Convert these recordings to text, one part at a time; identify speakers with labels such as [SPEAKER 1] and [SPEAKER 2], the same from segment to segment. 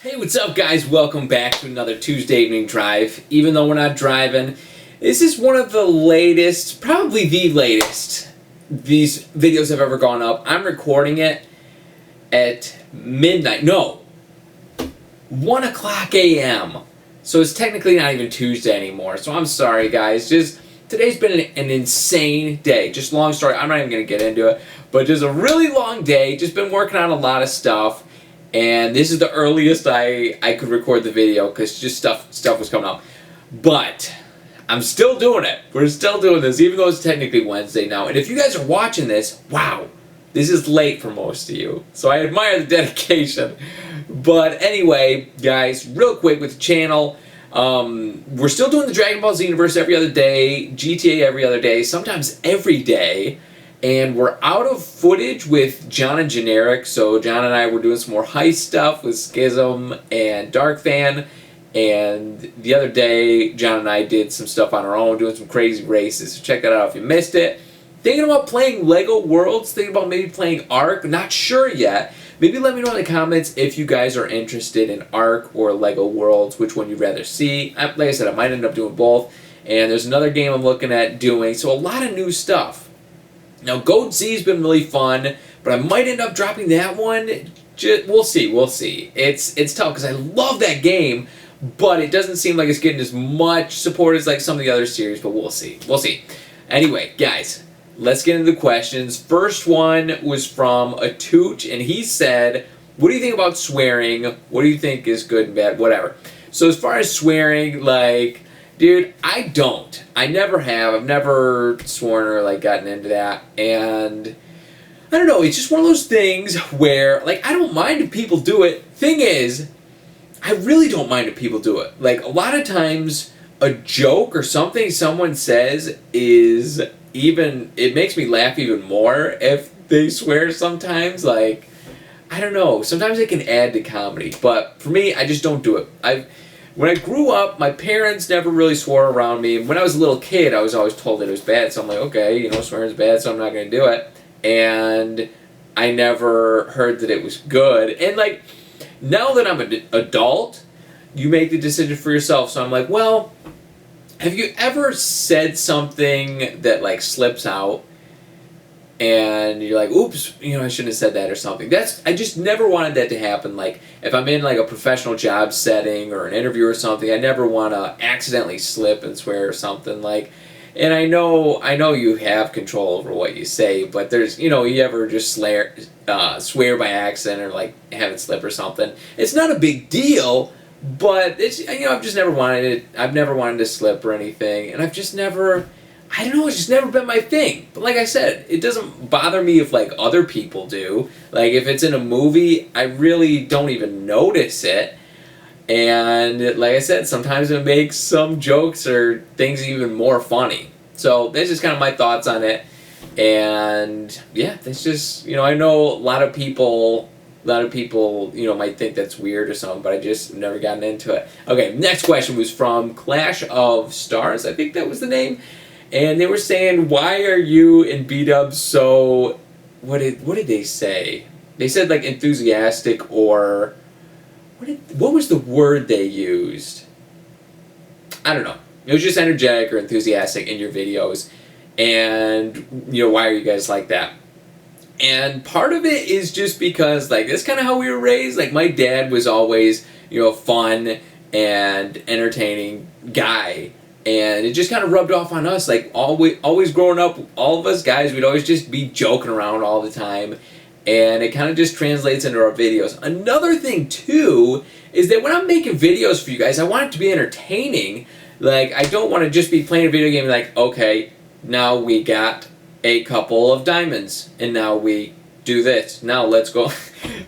[SPEAKER 1] Hey, what's up guys? Welcome back to another Tuesday evening drive. Even though we're not driving, this is one of the latest, probably the latest, these videos have ever gone up. I'm recording it at midnight, no, 1 o'clock a.m. So it's technically not even Tuesday anymore. So I'm sorry guys, today's been an insane day. Just long story, I'm not even going to get into it, but just a really long day, just been working on a lot of stuff. And this is the earliest I could record the video because just stuff was coming up. But I'm still doing it. We're still doing this, even though it's technically Wednesday now. And if you guys are watching this, wow, this is late for most of you. So I admire the dedication. But anyway, guys, real quick with the channel, we're still doing the Dragon Ball Z universe every other day, GTA every other day, sometimes every day. And we're out of footage with John and Generic, so John and I were doing some more heist stuff with Schism and Dark Fan, and the other day John and I did some stuff on our own, doing some crazy races, so check that out if you missed it. Thinking about playing Lego Worlds, thinking about maybe playing Ark, not sure yet. Maybe let me know in the comments if you guys are interested in Ark or Lego Worlds, which one you'd rather see. Like I said, I might end up doing both, and there's another game I'm looking at doing, so a lot of new stuff. Now, Goat Z's been really fun, but I might end up dropping that one. We'll see. It's tough because I love that game, but it doesn't seem like it's getting as much support as like some of the other series, but we'll see. Anyway, guys, let's get into the questions. First one was from a Tooch, and he said, what do you think about swearing? What do you think is good and bad? Whatever. So as far as swearing, like, dude, I don't. I never have. I've never sworn or like gotten into that. And I don't know, it's just one of those things where like I don't mind if people do it. Thing is, I really don't mind if people do it. Like a lot of times a joke or something someone says is even, it makes me laugh even more if they swear sometimes. Like, I don't know, sometimes it can add to comedy. But for me, I just don't do it. When I grew up, my parents never really swore around me. When I was a little kid, I was always told that it was bad. So I'm like, okay, you know, swearing's bad, so I'm not going to do it. And I never heard that it was good. And like, now that I'm an adult, you make the decision for yourself. So I'm like, well, have you ever said something that like slips out? And you're like, oops, you know, I shouldn't have said that or something. I just never wanted that to happen. Like, if I'm in like a professional job setting or an interview or something, I never want to accidentally slip and swear or something. Like, and I know you have control over what you say, but there's, you know, you ever just swear by accident or like have it slip or something. It's not a big deal, but it's, you know, I've just never wanted it. I've never wanted to slip or anything, and I've just never, I don't know, it's just never been my thing. But like I said, it doesn't bother me if like other people do. Like if it's in a movie, I really don't even notice it. And like I said, sometimes it makes some jokes or things even more funny. So that's just kind of my thoughts on it. And yeah, that's just, you know, I know a lot of people, you know, might think that's weird or something, but I just never gotten into it. Okay, next question was from Clash of Stars. I think that was the name. And they were saying, why are you and B-Dub so, what did they say? They said like enthusiastic, or what was the word they used? I don't know. It was just energetic or enthusiastic in your videos. And, you know, why are you guys like that? And part of it is just because, like, that's kind of how we were raised. Like, my dad was always, you know, a fun and entertaining guy. And it just kind of rubbed off on us. Like, always growing up, all of us guys, we'd always just be joking around all the time. And it kind of just translates into our videos. Another thing, too, is that when I'm making videos for you guys, I want it to be entertaining. Like, I don't want to just be playing a video game like, okay, now we got a couple of diamonds. And now we do this. Now let's go.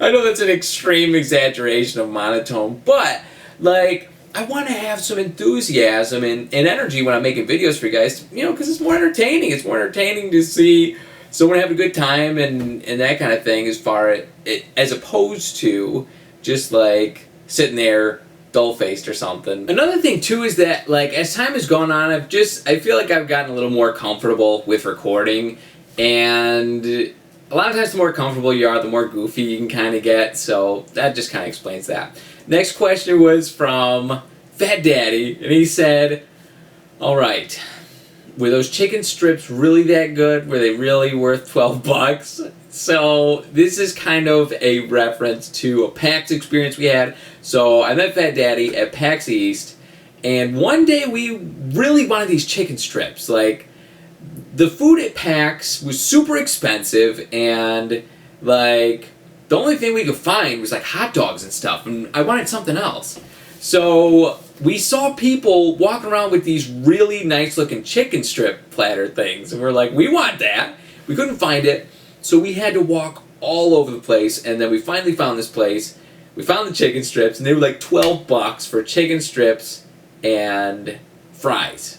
[SPEAKER 1] I know that's an extreme exaggeration of monotone. But, like, I want to have some enthusiasm and energy when I'm making videos for you guys, you know, because it's more entertaining. It's more entertaining to see someone have a good time and that kind of thing, as opposed to just like sitting there dull-faced or something. Another thing too is that, like, as time has gone on, I feel like I've gotten a little more comfortable with recording, and a lot of times the more comfortable you are, the more goofy you can kind of get, so that just kind of explains that. Next question was from Fat Daddy, and he said, all right, were those chicken strips really that good? Were they really worth 12 bucks? So this is kind of a reference to a PAX experience we had. So I met Fat Daddy at PAX East, and one day we really wanted these chicken strips. Like, the food at PAX was super expensive, and like the only thing we could find was like hot dogs and stuff, and I wanted something else. So we saw people walking around with these really nice looking chicken strip platter things, and we're like, we want that. We couldn't find it, so we had to walk all over the place, and then we finally found this place. We found the chicken strips, and they were like 12 bucks for chicken strips and fries.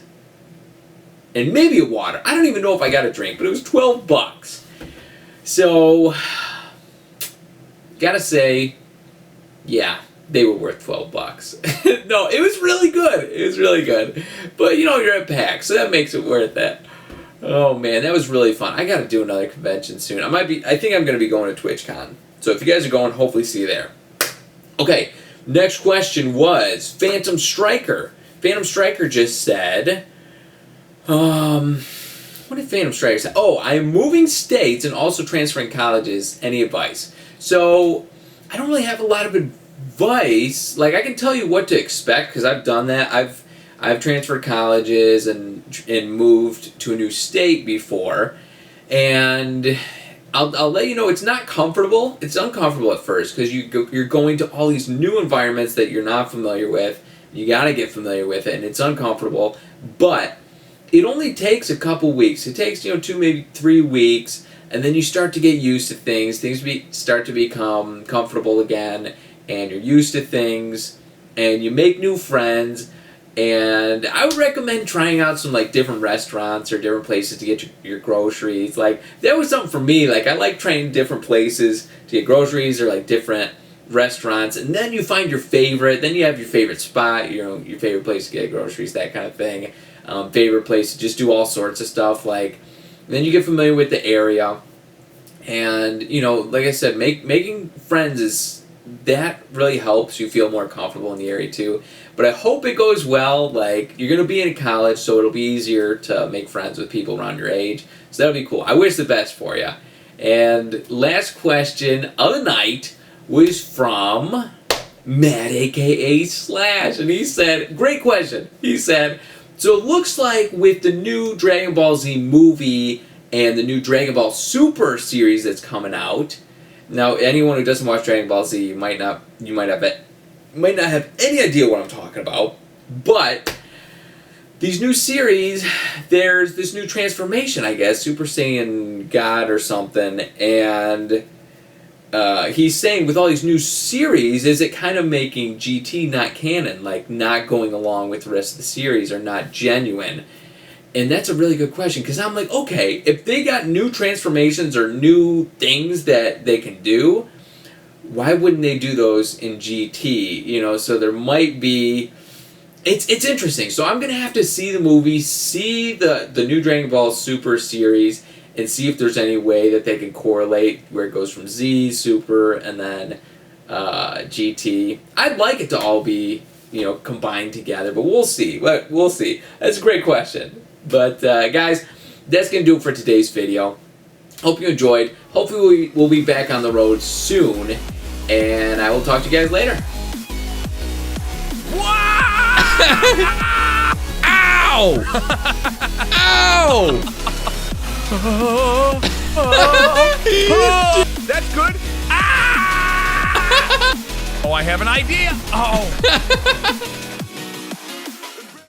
[SPEAKER 1] And maybe a water. I don't even know if I got a drink, but it was 12 bucks. So, gotta say, yeah, they were worth 12 bucks. No, it was really good. It was really good. But, you know, you're at PAX, so that makes it worth it. Oh, man, that was really fun. I gotta do another convention soon. I think I'm gonna be going to TwitchCon. So if you guys are going, hopefully see you there. Okay, next question was Phantom Striker. Phantom Striker just said, what did Phantom Striker say? Oh, I am moving states and also transferring colleges. Any advice? So, I don't really have a lot of advice. Like, I can tell you what to expect because I've done that. I've transferred colleges and moved to a new state before, and I'll let you know it's not comfortable. It's uncomfortable at first because you're going to all these new environments that you're not familiar with. You got to get familiar with it, and it's uncomfortable, but it only takes a couple weeks. It takes, 2, maybe 3 weeks, and then you start to get used to things. Things start to become comfortable again, and you're used to things, and you make new friends. And I would recommend trying out some like different restaurants or different places to get your groceries. Like, that was something for me. Like, I like trying different places to get groceries or like different restaurants, and then you find your favorite. Then you have your favorite spot, your favorite place to get groceries, that kind of thing. Favorite place to just do all sorts of stuff. Like, then you get familiar with the area, and like I said, making friends that really helps you feel more comfortable in the area too. But I hope it goes well. Like, you're gonna be in college, so it'll be easier to make friends with people around your age. So that'll be cool. I wish the best for you. And last question of the night was from Matt, aka Slash, and he said, great question. He said, so it looks like with the new Dragon Ball Z movie and the new Dragon Ball Super series that's coming out. Now, anyone who doesn't watch Dragon Ball Z might not have any idea what I'm talking about. But these new series, there's this new transformation, I guess, Super Saiyan God or something, and he's saying with all these new series, is it kind of making GT not canon, like not going along with the rest of the series or not genuine? And that's a really good question, because I'm like, okay, if they got new transformations or new things that they can do, why wouldn't they do those in GT? So there might be... It's interesting. So I'm going to have to see the movie, see the new Dragon Ball Super series, and see if there's any way that they can correlate where it goes from Z, Super, and then GT. I'd like it to all be, combined together, but we'll see. We'll see. That's a great question. But, guys, that's going to do it for today's video. Hope you enjoyed. Hopefully we'll be back on the road soon, and I will talk to you guys later.
[SPEAKER 2] Ow! Ow! That's good. Ah! Oh, I have an idea. Oh.